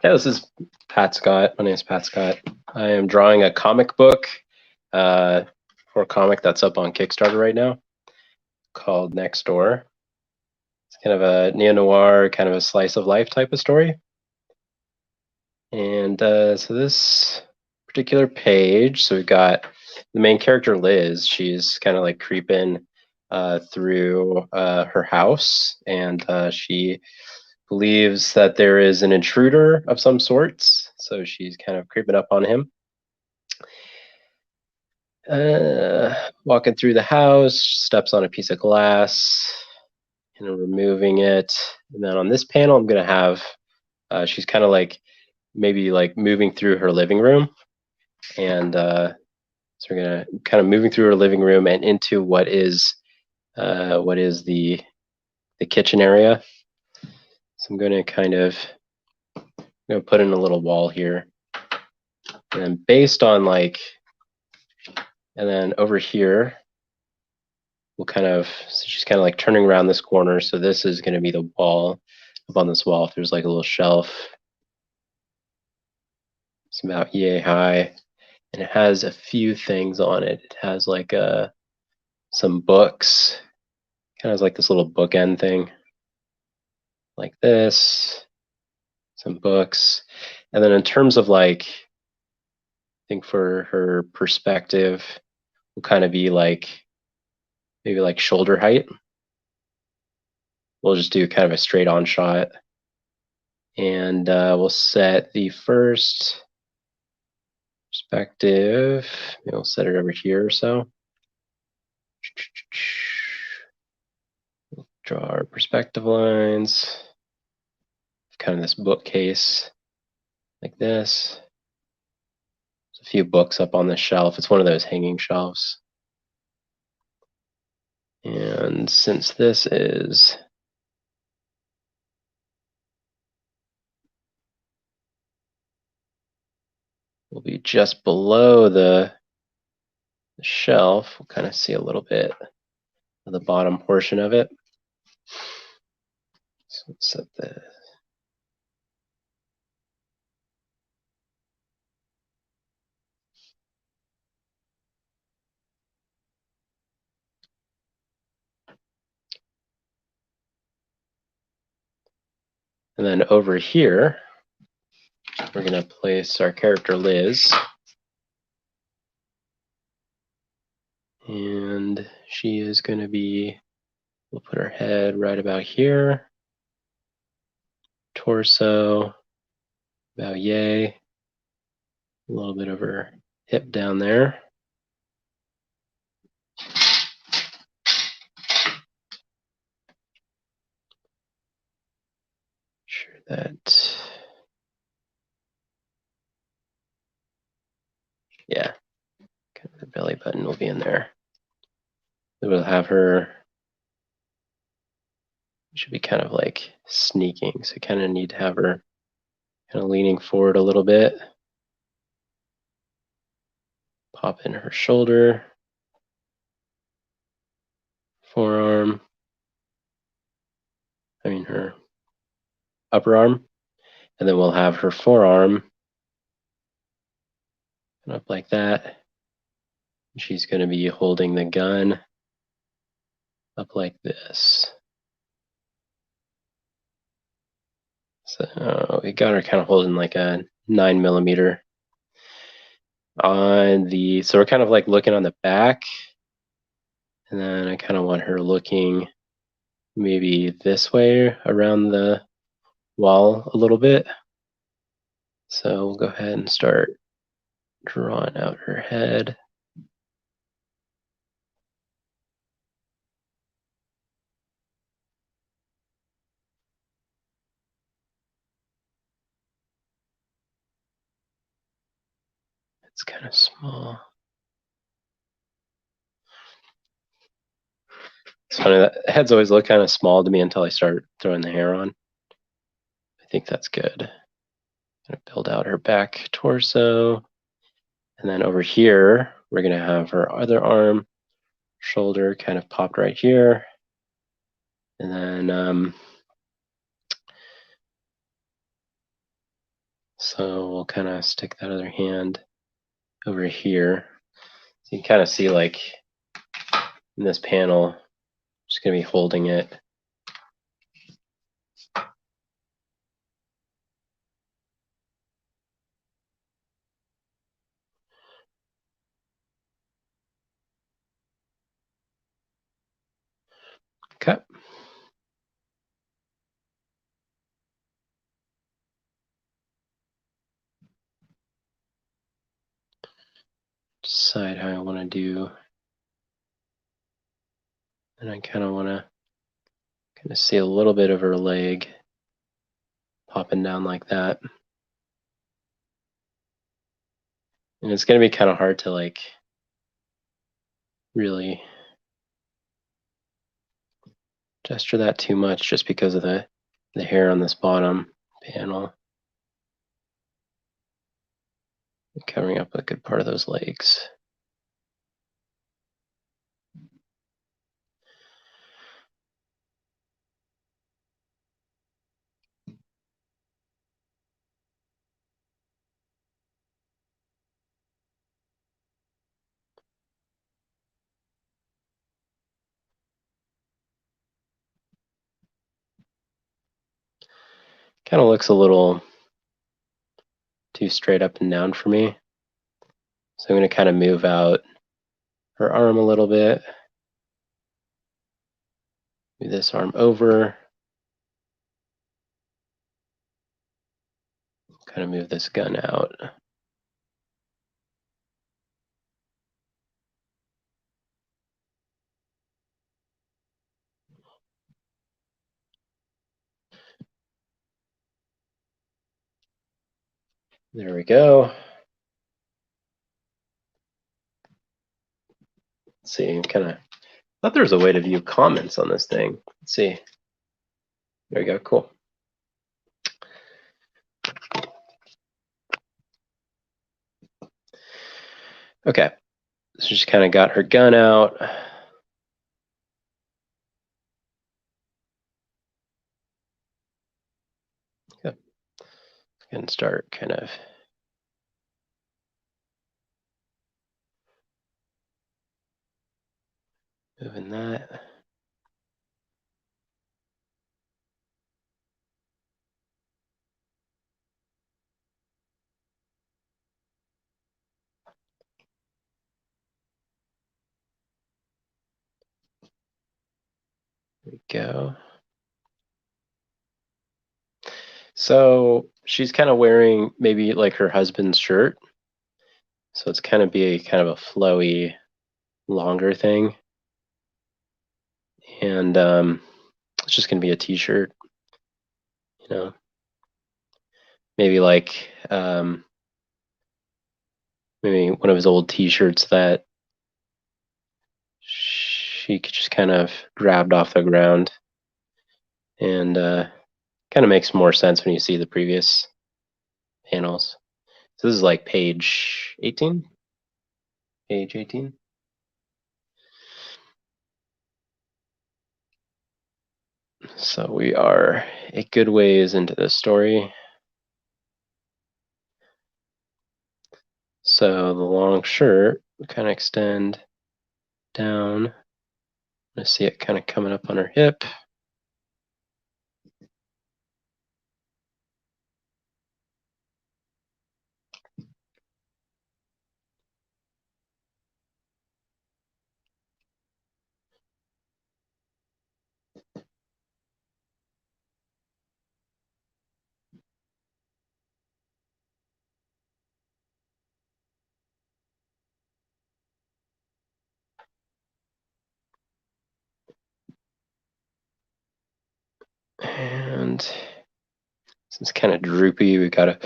Yeah, this is Pat Scott. My name is Pat Scott. I am drawing a comic book for a comic that's up on Kickstarter right now called Next Door. It's kind of a neo-noir, kind of a slice of life type of story. And so this particular page, so we've got the main character Liz. She's kind of like creeping through her house, and she believes that there is an intruder of some sorts. So she's kind of creeping up on him. Walking through the house, steps on a piece of glass, and removing it. And then on this panel, I'm going to have, she's kind of like maybe like moving through her living room. And so we're going to kind of moving through her living room and into what is the kitchen area. So I'm going to kind of put in a little wall here. And then based on like, and then over here, we'll kind of, so she's kind of like turning around this corner. So this is going to be the wall. Up on this wall, if there's like a little shelf, it's about yay high, and it has a few things on it. It has like some books, kind of like this little bookend thing, like this, some books. And then in terms of like, I think for her perspective, will kind of be like, maybe like shoulder height. We'll just do kind of a straight on shot. And we'll set the first perspective. Maybe we'll set it over here or so. We'll draw our perspective lines. Kind of this bookcase like this. There's a few books up on the shelf. It's one of those hanging shelves. And since this is will be just below the shelf, we'll kind of see a little bit of the bottom portion of it. So let's set the and then over here, we're going to place our character Liz. And she is going to be, we'll put her head right about here. Torso, about yay. A little bit of her hip down there. Sure that, yeah, kind of the belly button will be in there. We'll have her, should be kind of like sneaking, so kind of need to have her kind of leaning forward a little bit. Pop in her shoulder, forearm, I mean her upper arm, and then we'll have her forearm up like that. She's going to be holding the gun up like this. So we got her kind of holding like a 9mm on the, so we're kind of like looking on the back, and then I kind of want her looking maybe this way around the wall a little bit. So we'll go ahead and start drawing out her head. It's kind of small. It's funny, that heads always look kind of small to me until I start throwing the hair on. I think that's good. Gonna build out her back torso. And then over here, we're gonna have her other arm, shoulder kind of popped right here. And then So we'll kind of stick that other hand over here. So you can kind of see like in this panel, I'm just going to be holding it. Okay. Decide how I want to do. And I kind of want to see a little bit of her leg popping down like that. And it's going to be kind of hard to like really gesture that too much just because of the hair on this bottom panel. Covering up a good part of those legs. Kind of looks a little too straight up and down for me. So I'm going to kind of move out her arm a little bit. Move this arm over. Kind of move this gun out. There we go. Let's see, kind of thought there was a way to view comments on this thing. Let's see. There we go, cool. Okay, so she's kind of got her gun out. Yep. And start kind of moving that. There we go. So she's kind of wearing maybe like her husband's shirt. So it's kind of be kind of a flowy, longer thing. And it's just going to be a t-shirt, you know, maybe like maybe one of his old t-shirts that she just kind of grabbed off the ground. And kind of makes more sense when you see the previous panels. So this is like page 18. Page 18. So we are a good ways into the story. So the long shirt will kind of extend down. I see it kind of coming up on her hip. And since it's kind of droopy, we've got a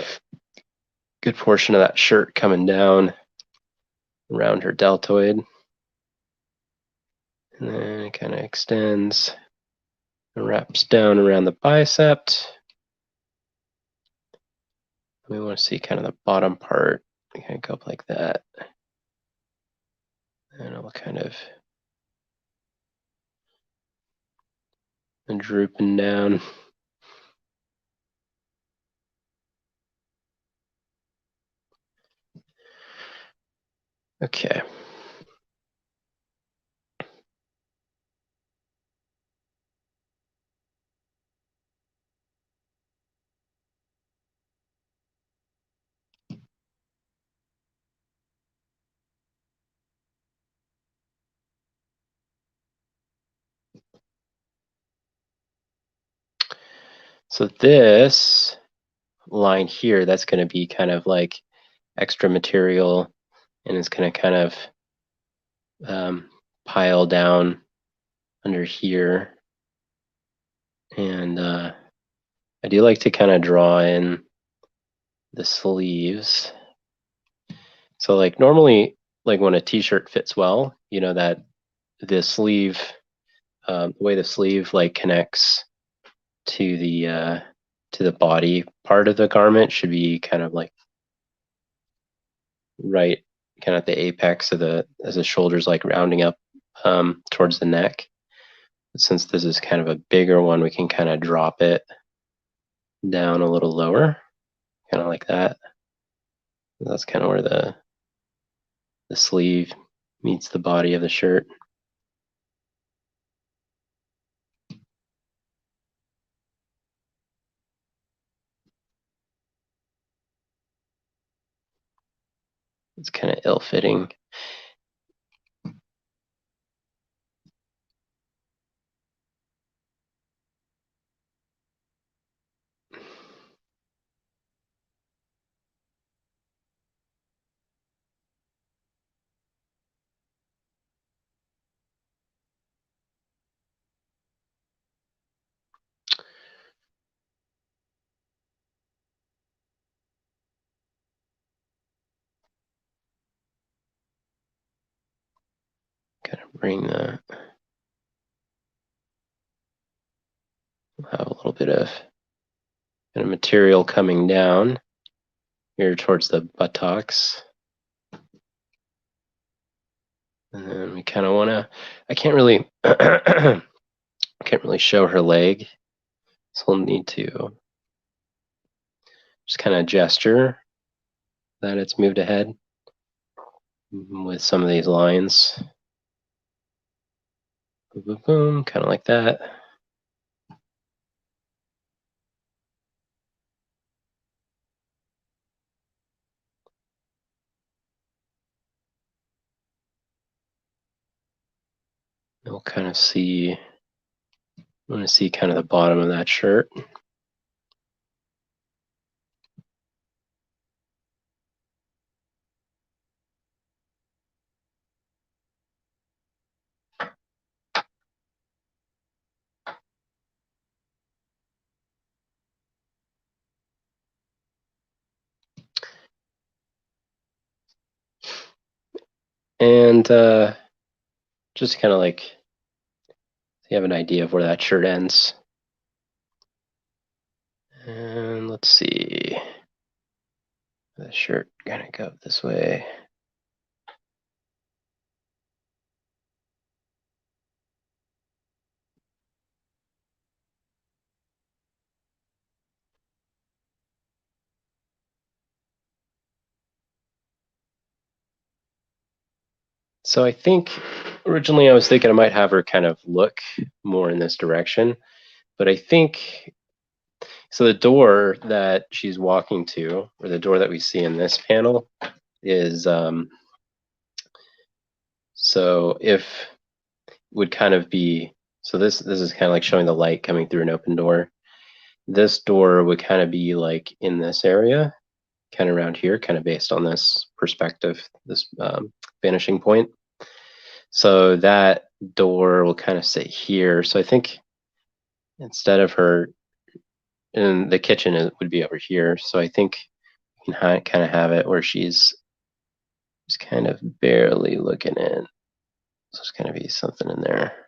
good portion of that shirt coming down around her deltoid. And then it kind of extends and wraps down around the bicep. We want to see kind of the bottom part. Kind of go up like that. And it'll kind of drooping down. Okay. So this line here, that's going to be kind of like extra material, and it's going to kind of pile down under here. And I do like to kind of draw in the sleeves. So like normally, like when a t-shirt fits well, you know that the sleeve, the way the sleeve like connects to the body part of the garment should be kind of like right kind of at the apex of the as the shoulders like rounding up towards the neck. But since this is kind of a bigger one, we can kind of drop it down a little lower, kind of like that. That's kind of where the sleeve meets the body of the shirt. It's kind of ill-fitting. Kind of bring the, have a little bit of kind of material coming down here towards the buttocks. And then we kind of want to, I can't really, can't really show her leg. So we'll need to just kind of gesture that it's moved ahead with some of these lines. Boom, boom, boom, kind of like that. We'll kind of see, I want to see kind of the bottom of that shirt. And just kind of like, so you have an idea of where that shirt ends. And let's see, the shirt kind of go this way. So I think originally I was thinking I might have her kind of look more in this direction, but I think, so the door that she's walking to, or the door that we see in this panel is, so if would kind of be, so this is kind of like showing the light coming through an open door. This door would kind of be like in this area, kind of around here, kind of based on this perspective, this vanishing point. So that door will kind of sit here. So I think instead of her, and the kitchen would be over here. So I think you can kind of have it where she's just kind of barely looking in. So there's going to be something in there.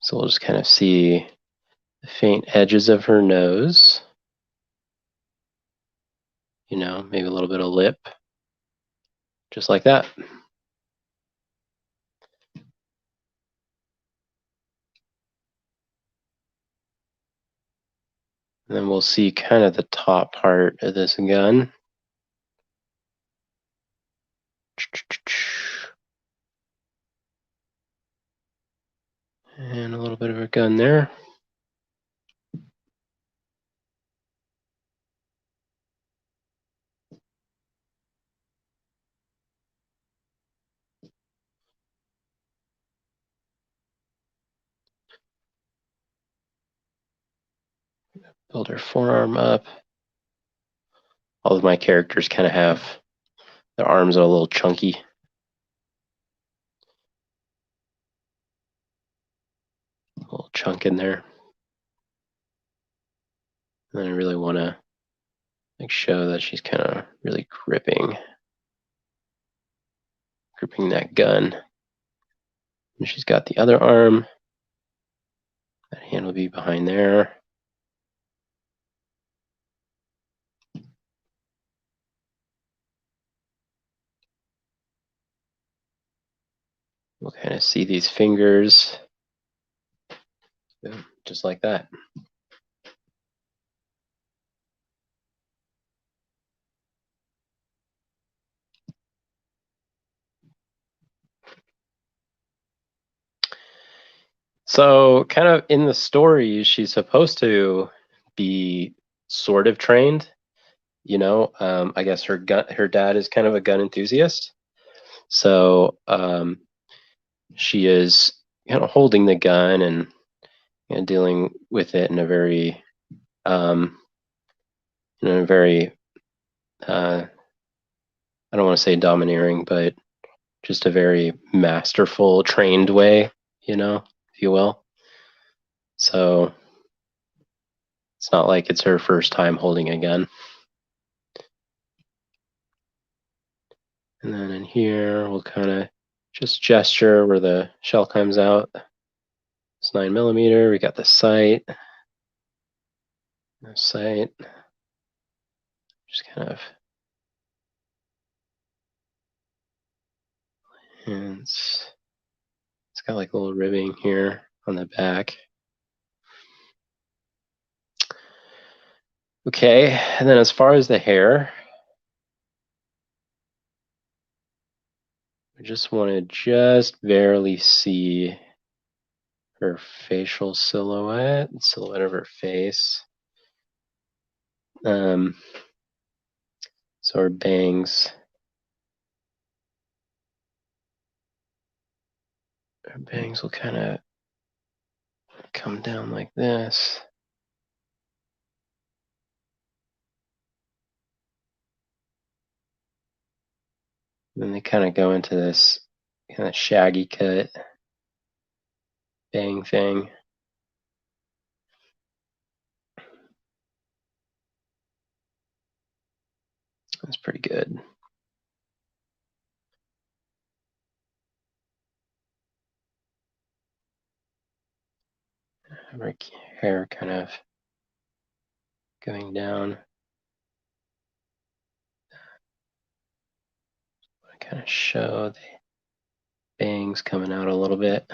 So we'll just kind of see the faint edges of her nose. You know, maybe a little bit of lip. Just like that. And then we'll see kind of the top part of this gun. And a little bit of a gun there. Build her forearm up. All of my characters kind of have, their arms are a little chunky. A little chunk in there. And I really want to show that she's kind of really gripping that gun. And she's got the other arm. That hand will be behind there. We'll kind of see these fingers. Just like that. So kind of in the story, she's supposed to be sort of trained. You know, I guess her dad is kind of a gun enthusiast. So she is, you know, holding the gun and, you know, dealing with it in a very, I don't want to say domineering, but just a very masterful, trained way, you know, if you will. So it's not like it's her first time holding a gun. And then in here, we'll kind of just gesture where the shell comes out. It's 9mm. We got the sight. The sight. Just kind of. And it's got like a little ribbing here on the back. Okay, and then as far as the hair, I just want to just barely see her facial silhouette of her face. So her bangs. Her bangs will kind of come down like this. And then they kind of go into this kind of shaggy cut bang thing. That's pretty good. Her hair kind of going down. I kind of show the bangs coming out a little bit.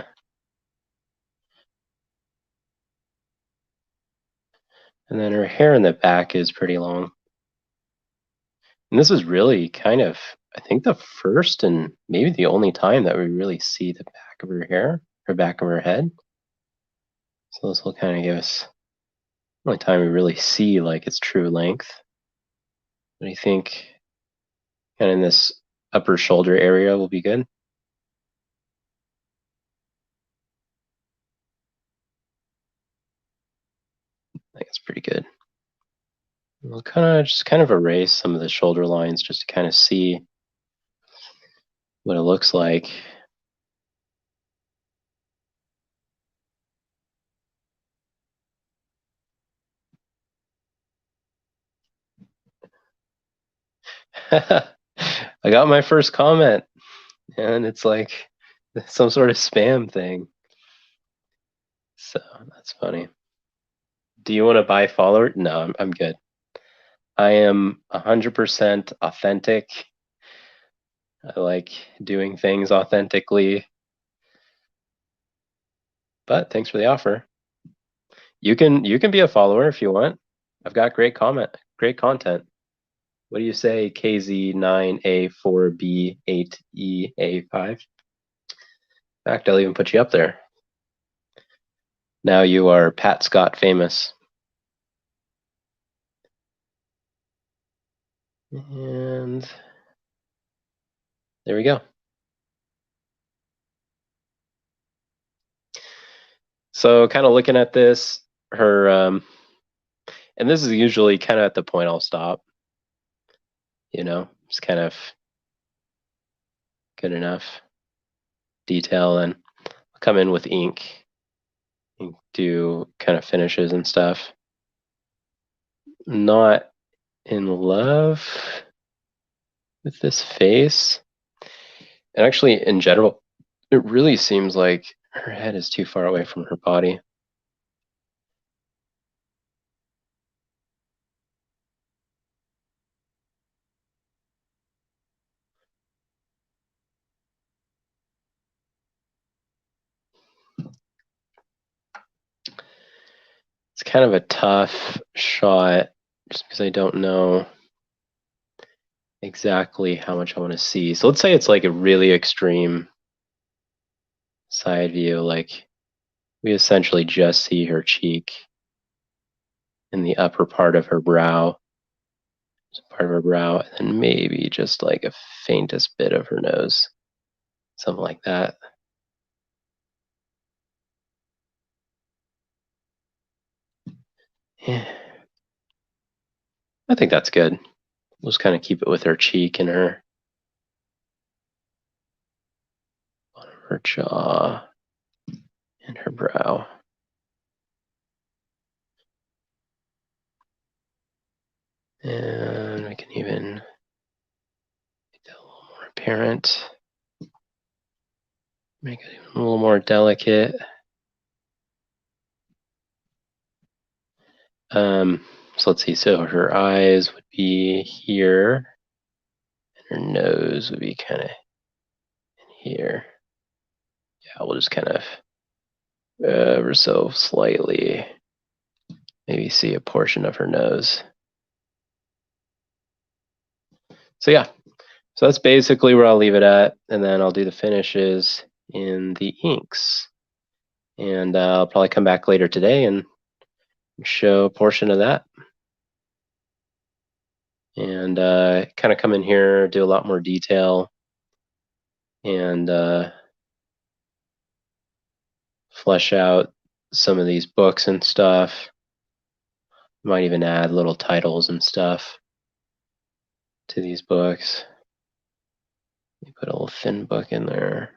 And then her hair in the back is pretty long. And this is really kind of, I think, the first and maybe the only time that we really see the back of her hair, or back of her head. So this will kind of give us the only time we really see like its true length. What do you think? Kind of in this upper shoulder area will be good. I think it's pretty good. We'll kind of erase some of the shoulder lines just to kind of see what it looks like. I got my first comment, and it's like some sort of spam thing. So that's funny. Do you want to buy follower? No, I'm good. I am 100% authentic. I like doing things authentically. But thanks for the offer. You can be a follower if you want. I've got great content. What do you say, KZ9A4B8EA5? In fact, I'll even put you up there. Now you are Pat Scott famous. And there we go. So kind of looking at this, her, and this is usually kind of at the point I'll stop, you know, it's kind of good enough detail, and I'll come in with ink and do kind of finishes and stuff. Not in love with this face. And actually, in general, it really seems like her head is too far away from her body. It's kind of a tough shot just because I don't know exactly how much I want to see. So let's say it's like a really extreme side view, like we essentially just see her cheek in the upper part of her brow, and then maybe just like a faintest bit of her nose, something like that. Yeah. I think that's good. We'll just kind of keep it with her cheek and her jaw and her brow. And we can even make that a little more apparent. Make it even a little more delicate. So let's see. So her eyes would be here, and her nose would be kind of in here. Yeah, we'll just kind of ever so slightly maybe see a portion of her nose. So yeah, so that's basically where I'll leave it at, and then I'll do the finishes in the inks. And I'll probably come back later today and show a portion of that. And kind of come in here, do a lot more detail, and flesh out some of these books and stuff. Might even add little titles and stuff to these books. You put a little thin book in there.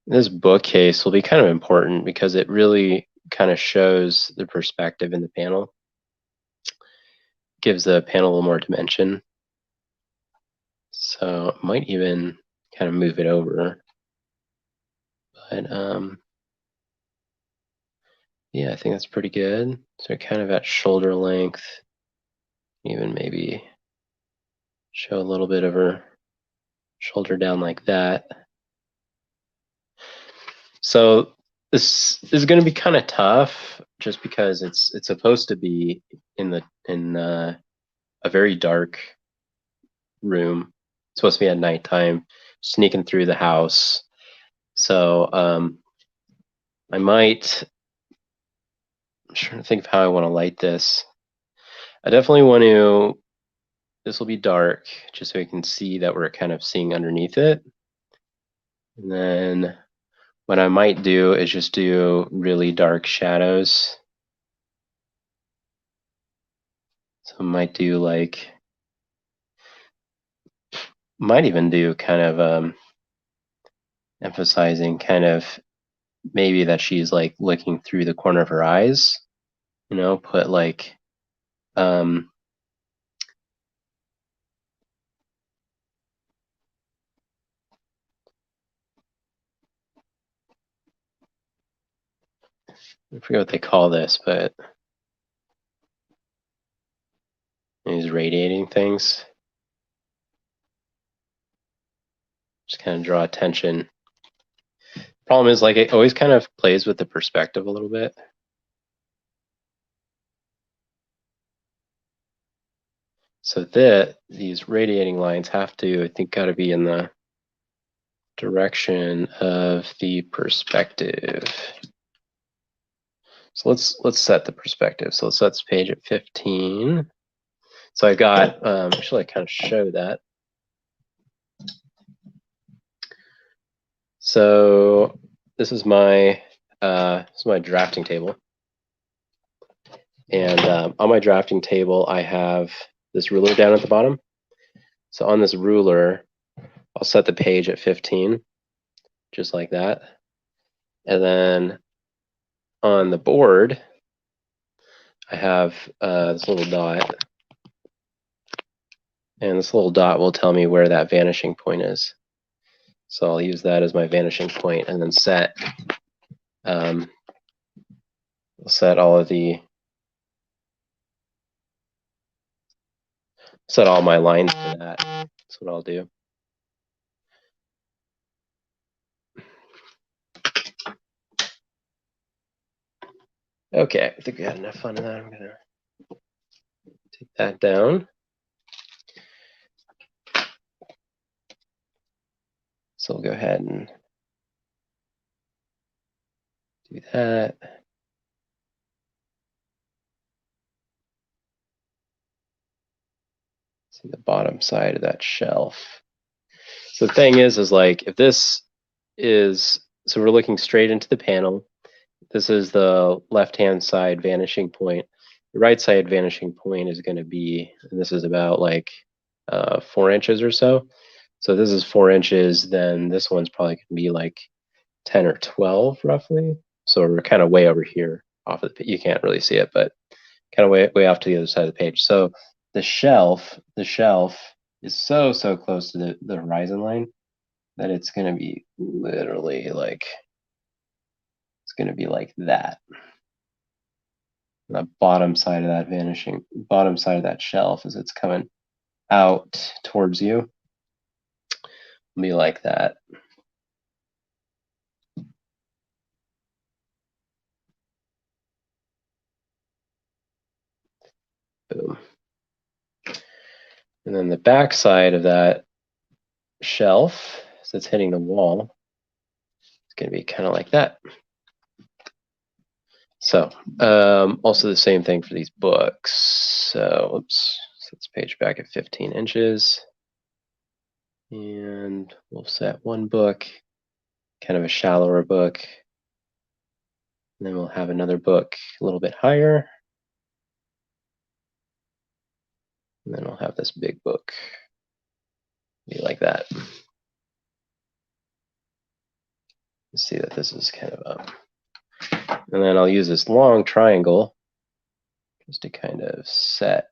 This bookcase will be kind of important because it really kind of shows the perspective in the panel. Gives the panel a little more dimension. So it might even kind of move it over. But yeah, I think that's pretty good. So kind of at shoulder length, even maybe show a little bit of her shoulder down like that. So this is going to be kind of tough just because it's supposed to be in a very dark room. It's supposed to be at nighttime, sneaking through the house. So I might, I'm trying to think of how I want to light this. I definitely want to, this will be dark just so we can see that we're kind of seeing underneath it. And then what I might do is just do really dark shadows. So I might do like, might even do kind of emphasizing kind of maybe that she's like looking through the corner of her eyes, you know, put like I forget what they call this, but these radiating things. Just kind of draw attention. Problem is, like, it always kind of plays with the perspective a little bit. So that these radiating lines have to, I think, got to be in the direction of the perspective. So let's set the perspective. So let's set this page at 15. So I've got, actually I kind of show that. So this is my drafting table. And on my drafting table, I have this ruler down at the bottom. So on this ruler, I'll set the page at 15, just like that. And then on the board, I have this little dot. And this little dot will tell me where that vanishing point is. So I'll use that as my vanishing point and then set set all my lines to that. That's what I'll do. Okay, I think we had enough fun in that. I'm gonna take that down. So we'll go ahead and do that. See the bottom side of that shelf. So the thing is like if this is, so we're looking straight into the panel. This is the left-hand side vanishing point. The right side vanishing point is going to be, and this is about like 4 inches or so. So this is 4 inches, then this one's probably going to be like 10 or 12 roughly. So we're kind of way over here off of the, you can't really see it, but kind of way off to the other side of the page. So the shelf is so close to the horizon line that it's going to be literally like, it's going to be like that. The bottom side of that bottom side of that shelf as it's coming out towards you will be like that. Boom. And then the back side of that shelf, as it's hitting the wall, it's going to be kind of like that. So also the same thing for these books. So oops, set this page back at 15 inches. And we'll set one book, kind of a shallower book. And then we'll have another book a little bit higher. And then we'll have this big book be like that. See that this is kind of up. And then I'll use this long triangle just to kind of set.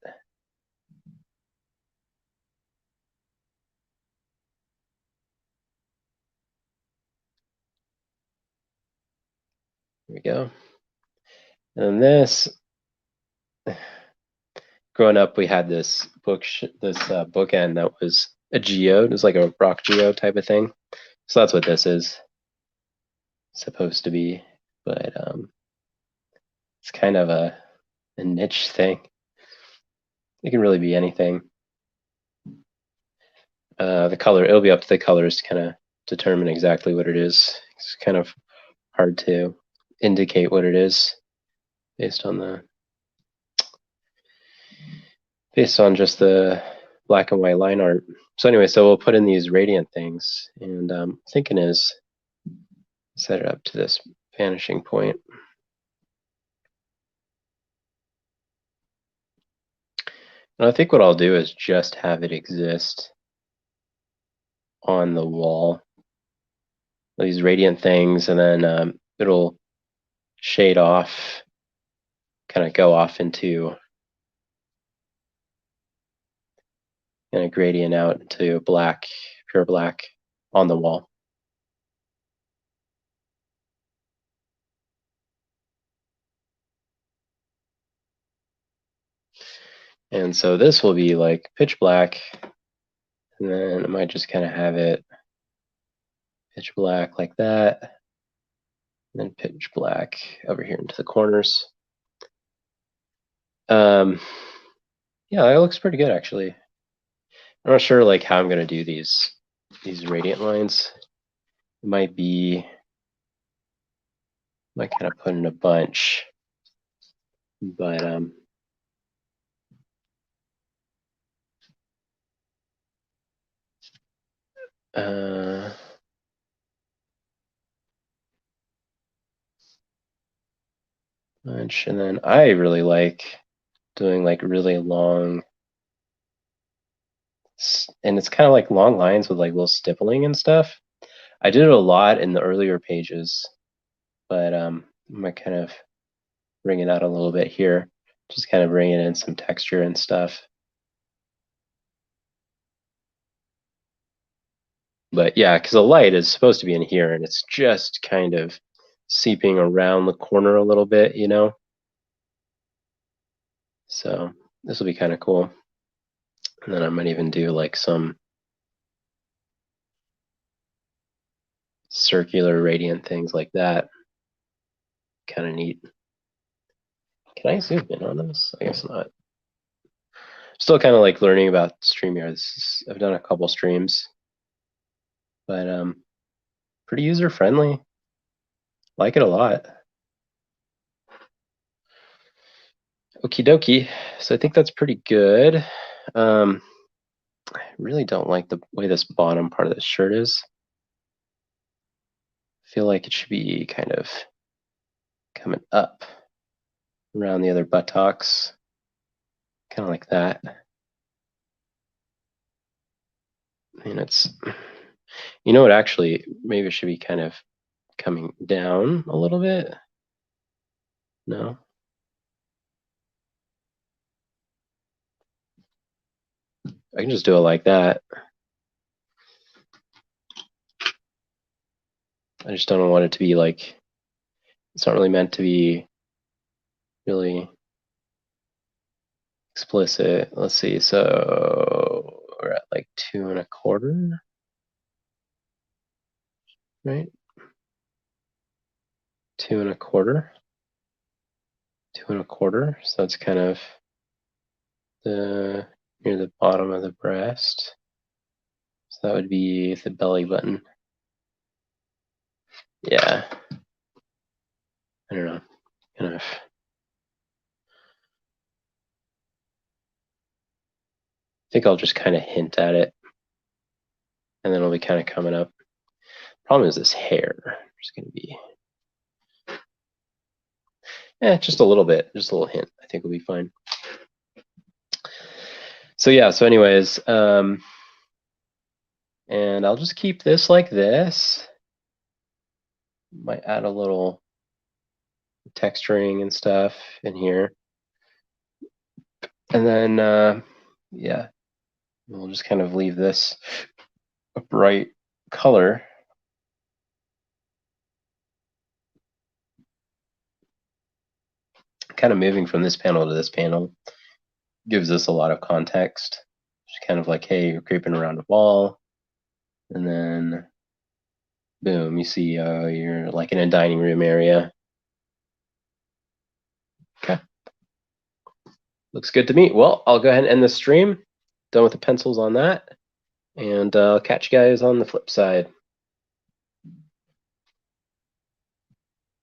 Here we go. And this, growing up, we had this bookend that was a geode. It was like a rock geode type of thing. So that's what this is supposed to be. But it's kind of a niche thing. It can really be anything. The color, it'll be up to the colors to kind of determine exactly what it is. It's kind of hard to indicate what it is based on just the black and white line art. So anyway, so we'll put in these radiant things, and thinking is set it up to this vanishing point. And I think what I'll do is just have it exist on the wall, these radiant things, and then it'll shade off, kind of go off into and a gradient out into black, pure black on the wall. And so this will be like pitch black, and then I might just kind of have it pitch black like that, and then pitch black over here into the corners. Yeah, that looks pretty good actually. I'm not sure like how I'm gonna do these radiant lines. It might kind of put in a bunch, but bunch, and then I really like doing like really long, and it's kind of like long lines with like little stippling and stuff. I did it a lot in the earlier pages, but I might kind of bring it out a little bit here, just kind of bringing in some texture and stuff. But yeah, because the light is supposed to be in here, and it's just kind of seeping around the corner a little bit, you know? So this will be kind of cool. And then I might even do like some circular radiant things like that. Kind of neat. Can I zoom in on this? I guess not. Still kind of like learning about StreamYard. I've done a couple streams, but pretty user friendly. Like it a lot. Okie dokie. So I think that's pretty good. I really don't like the way this bottom part of the shirt is. I feel like it should be kind of coming up around the other buttocks, kind of like that. And it's, you know what, actually, maybe it should be kind of coming down a little bit. No? I can just do it like that. I just don't want it to be like, it's not really meant to be really explicit. Let's see, so we're at like 2.25, right? 2.25, 2.25. So that's kind of the near the bottom of the breast. So that would be the belly button. Yeah. I don't know. Kind of. I think I'll just kind of hint at it, and then it'll be kind of coming up. Problem is this hair. It's going to be, just a little bit, just a little hint. I think will be fine. So yeah. So anyways, and I'll just keep this like this. Might add a little texturing and stuff in here, and then yeah, we'll just kind of leave this a bright color. Kind of moving from this panel to this panel gives us a lot of context. Just kind of like, hey, you're creeping around a wall, and then boom, you see you're like in a dining room area. Okay, looks good to me. Well, I'll go ahead and end the stream. Done with the pencils on that, and I'll catch you guys on the flip side.